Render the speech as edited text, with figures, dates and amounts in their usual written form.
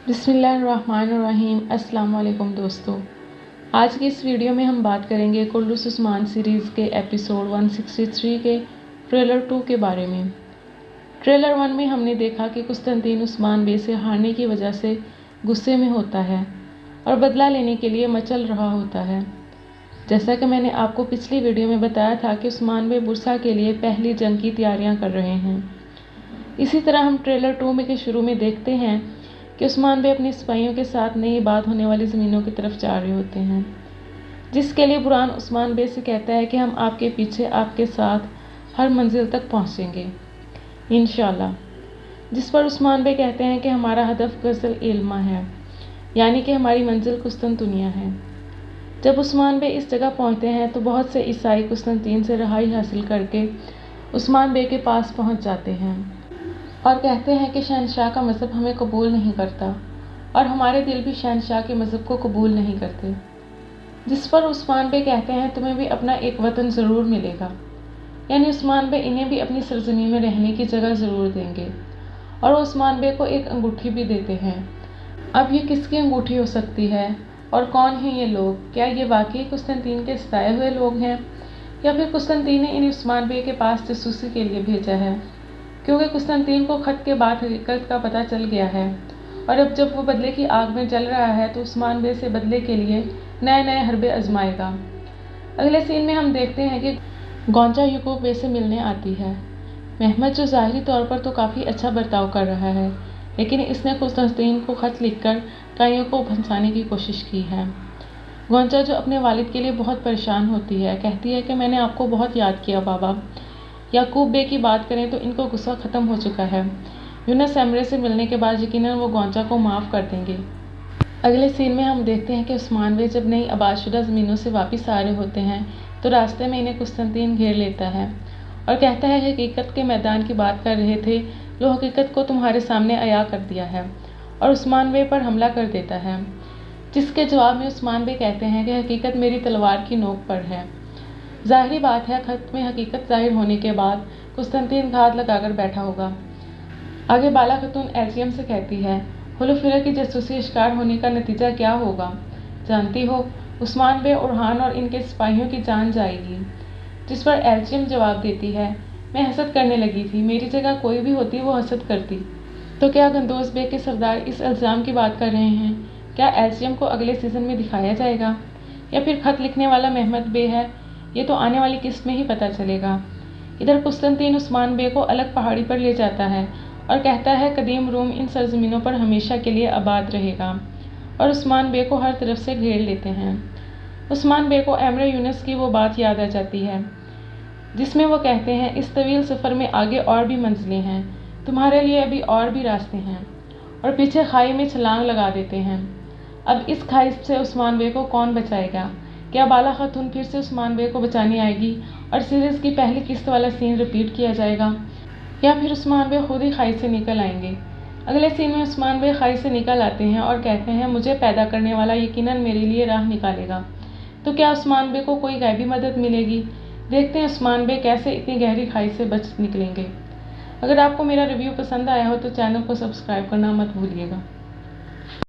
बिस्मिल्लाहिर्रहमानिर्रहीम। अस्सलाम वालेकुम दोस्तों, आज की इस वीडियो में हम बात करेंगे कुल्लूस उस्मान सीरीज़ के एपिसोड 163 के ट्रेलर 2 के बारे में। ट्रेलर 1 में हमने देखा कि कुस्तुनतीन उस्मान बे से हारने की वजह से गुस्से में होता है और बदला लेने के लिए मचल रहा होता है। जैसा कि मैंने आपको पिछली वीडियो में बताया था कि उस्मान बे बुरसा के लिए पहली जंग की तैयारियां कर रहे हैं। इसी तरह हम ट्रेलर 2 में के शुरू में देखते हैं कि उस्मान बे अपने सिपाहियों के साथ नई आबाद होने वाली ज़मीनों की तरफ जा रहे होते हैं, जिसके लिए बुरहान उस्मान बे से कहता है कि हम आपके पीछे आपके साथ हर मंजिल तक पहुंचेंगे इंशाल्लाह। जिस पर उस्मान बे कहते हैं कि हमारा हदफ गज़ल इल्मा है, यानी कि हमारी मंजिल कुस्तुनतुनिया है। जब उस्मान बे इस जगह पहुंचते हैं तो बहुत से ईसाई कुस्तुनतीन से रहाई हासिल करके उस्मान बे के पास पहुंच जाते हैं और कहते हैं कि शहनशाह का मज़हब हमें कबूल नहीं करता और हमारे दिल भी शहनशाह के मज़हब को कबूल नहीं करते। जिस पर उस्मान बे कहते हैं तुम्हें भी अपना एक वतन ज़रूर मिलेगा, यानी उस्मान बे इन्हें भी अपनी सरज़मीन में रहने की जगह ज़रूर देंगे और वो उस्मान बे को एक अंगूठी भी देते हैं। अब ये किसकी अंगूठी हो सकती है और कौन हैं ये लोग? क्या ये वाकई कुस्तुनतीन के सताए हुए लोग हैं या फिर कुस्तुनतीन ने इन्हें उस्मान बे के पास जासूसी के लिए भेजा है? क्योंकि कुस्तुनतीन को ख़त के बाद हकीकत का पता चल गया है और अब जब वो बदले की आग में जल रहा है तो उस्मान बे से बदले के लिए नए नए हरबे आजमाएगा। अगले सीन में हम देखते हैं कि गौंचा याकूब बे से मिलने आती है। महमद जो ज़ाहिरी तौर पर तो काफ़ी अच्छा बर्ताव कर रहा है, लेकिन इसने कुस्तुनतीन को ख़त लिखकर काइयों को फंसाने की कोशिश की है। गौंचा जो अपने वालिद के लिए बहुत परेशान होती है, कहती है कि मैंने आपको बहुत याद किया बाबा। याकूब बे की बात करें तो इनको गुस्सा ख़त्म हो चुका है। यूनुस एमरे से मिलने के बाद यकीनन वो गौंचा को माफ़ कर देंगे। अगले सीन में हम देखते हैं कि उस्मान बे जब नई आबादशुदा ज़मीनों से वापस आ रहे होते हैं तो रास्ते में इन्हें कुस्तुनतीन घेर लेता है और कहता है हकीकत के मैदान की बात कर रहे थे, लो हकीकत को तुम्हारे सामने अया कर दिया है, और उस्मान बे पर हमला कर देता है। जिसके जवाब में उस्मान बे कहते हैं कि हकीकत मेरी तलवार की नोक पर है। ज़ाहिरी बात है ख़त में हकीकत ज़ाहिर होने के बाद कुस्तुनतीन घात लगाकर बैठा होगा। आगे बाला खतून एल्चियम से कहती है, हुलुफिरा की जासूसी शिकार होने का नतीजा क्या होगा जानती हो? उस्मान बे, उरहान और इनके सिपाहियों की जान जाएगी। जिस पर एल्चियम जवाब देती है, मैं हसद करने लगी थी, मेरी जगह कोई भी होती वो हसद करती। तो क्या गंदोज बे के सरदार इस इल्ज़ाम की बात कर रहे हैं? क्या एल्चियम को अगले सीज़न में दिखाया जाएगा या फिर ख़त लिखने वाला महमद बे है? ये तो आने वाली किस्त में ही पता चलेगा। इधर कुस्तुनतीन उस्मान बे को अलग पहाड़ी पर ले जाता है और कहता है कदीम रूम इन सरजमीनों पर हमेशा के लिए आबाद रहेगा, और उस्मान बे को हर तरफ से घेर लेते हैं। उस्मान बे को एमरे यूनुस की वो बात याद आ जाती है जिसमें वो कहते हैं इस तवील सफ़र में आगे और भी मंजिलें हैं, तुम्हारे लिए अभी और भी रास्ते हैं, और पीछे खाई में छलांग लगा देते हैं। अब इस खाई से उस्मान बे को कौन बचाएगा? क्या बाला खातून फिर से उस्मान बे को बचाने आएगी और सीरीज़ की पहली किस्त वाला सीन रिपीट किया जाएगा, या फिर उस्मान बे खुद ही खाई से निकल आएंगे? अगले सीन में उस्मान बे खाई से निकल आते हैं और कहते हैं मुझे पैदा करने वाला यकीनन मेरे लिए राह निकालेगा। तो क्या उस्मान बे को कोई गैबी मदद मिलेगी? देखते हैं उस्मान बे कैसे इतनी गहरी खाई से बच निकलेंगे। अगर आपको मेरा रिव्यू पसंद आया हो तो चैनल को सब्सक्राइब करना मत भूलिएगा।